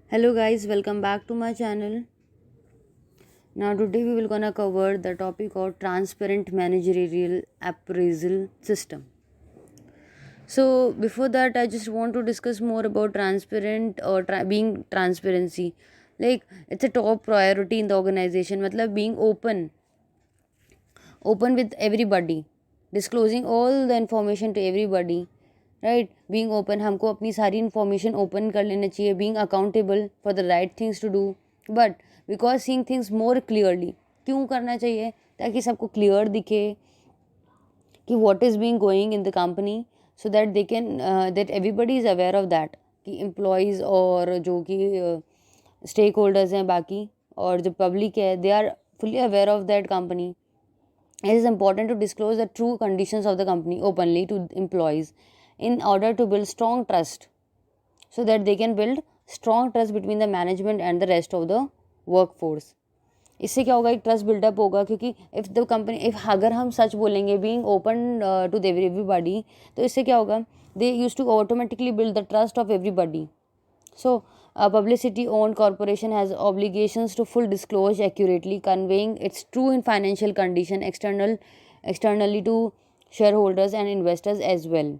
Hello guys, welcome back to my channel. Now today we will gonna cover the topic of transparent managerial appraisal system. So before that I just want to discuss more about transparent or being transparency. Like it's a top priority in the organization. मतलब being open with everybody, disclosing all the information to everybody, right? Being open, हमको अपनी सारी information open कर लेना चाहिए, being accountable for the right things to do, but because seeing things more clearly, क्यों करना चाहिए? ताकि सबको clear दिखे कि what is being going in the company, so that they can that everybody is aware of that, कि employees और जो कि stakeholders हैं बाकी और जो public है, they are fully aware of that company. It is important to disclose the true conditions of the company openly to employees in order to build strong trust, so that they can build strong trust between the management and the rest of the workforce. इससे क्या होगा, एक trust buildup होगा, क्योंकि if the company if अगर हम सच बोलेंगे being open to everybody, तो इससे क्या होगा, they use to automatically build the trust of everybody. So, a publicity-owned corporation has obligations to full disclose accurately, conveying its true and financial condition externally to shareholders and investors as well.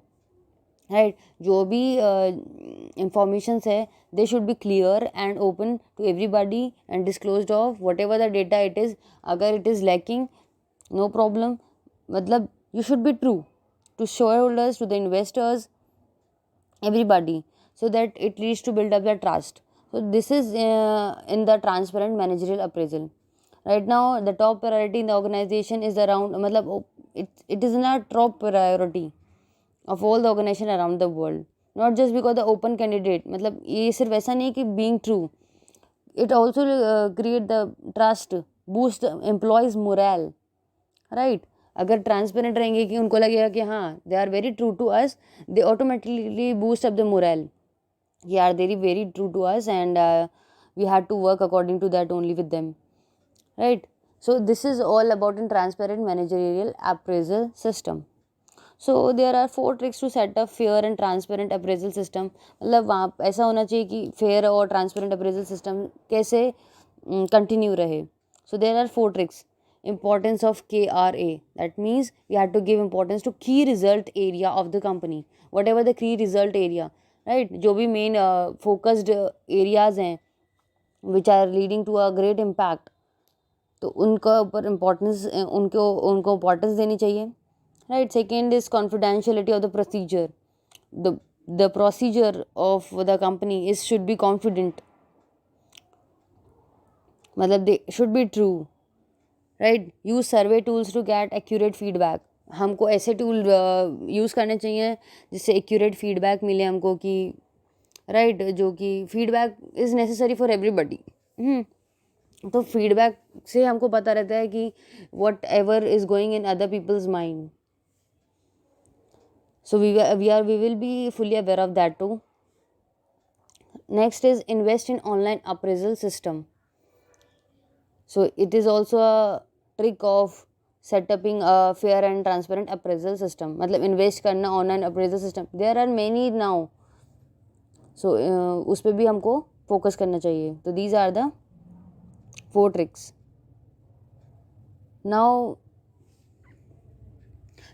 Right? जो भी informations है, they should be clear and open to everybody and disclosed of whatever the data it is. अगर it is lacking, no problem. मतलब you should be true to shareholders, to the investors, everybody, so that it leads to build up the trust. So this is in the transparent managerial appraisal. Right now the top priority in the organization is around, matlab it is not top priority of all the organization around the world, not just because the open candidate, मतलब ये सिर्फ ऐसा नहीं कि being true, it also create the trust, boost employees morale, right? अगर transparent रहेंगे कि उनको लगेगा कि हाँ they are very true to us, they automatically boost up the morale, यार they are very true to us and we have to work according to that only with them, right? So this is all about in transparent managerial appraisal system. So there are 4 tricks to set up fair and transparent appraisal system. मतलब वहाँ ऐसा होना चाहिए कि fair और transparent appraisal system कैसे continue रहे. So there are 4 tricks. Importance of KRA, that means we have to give importance to key result area of the company, whatever the key result area, right? जो भी main focused areas हैं which are leading to a great impact, तो उनका ऊपर importance उनको उनको importance देनी चाहिए, right? Second is confidentiality of the procedure. The procedure of the company is should be confident, मतलब they should be true, right? Use survey tools to get accurate feedback. हमको ऐसे टूल यूज़ करने चाहिए जिससे accurate feedback मिले हमको, कि right जो कि feedback is necessary for everybody. तो फीडबैक से हमको पता रहता है कि whatever is going in other people's mind. So we will be fully aware of that too. Next is invest in online appraisal system. So it is also a trick of setupping a fair and transparent appraisal system. मतलब invest करना online appraisal system, there are many now. So उस पर भी हमको focus करना चाहिए. तो these are the 4 tricks. Now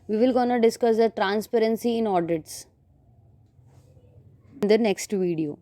we will gonna discuss the transparency in audits in the next video.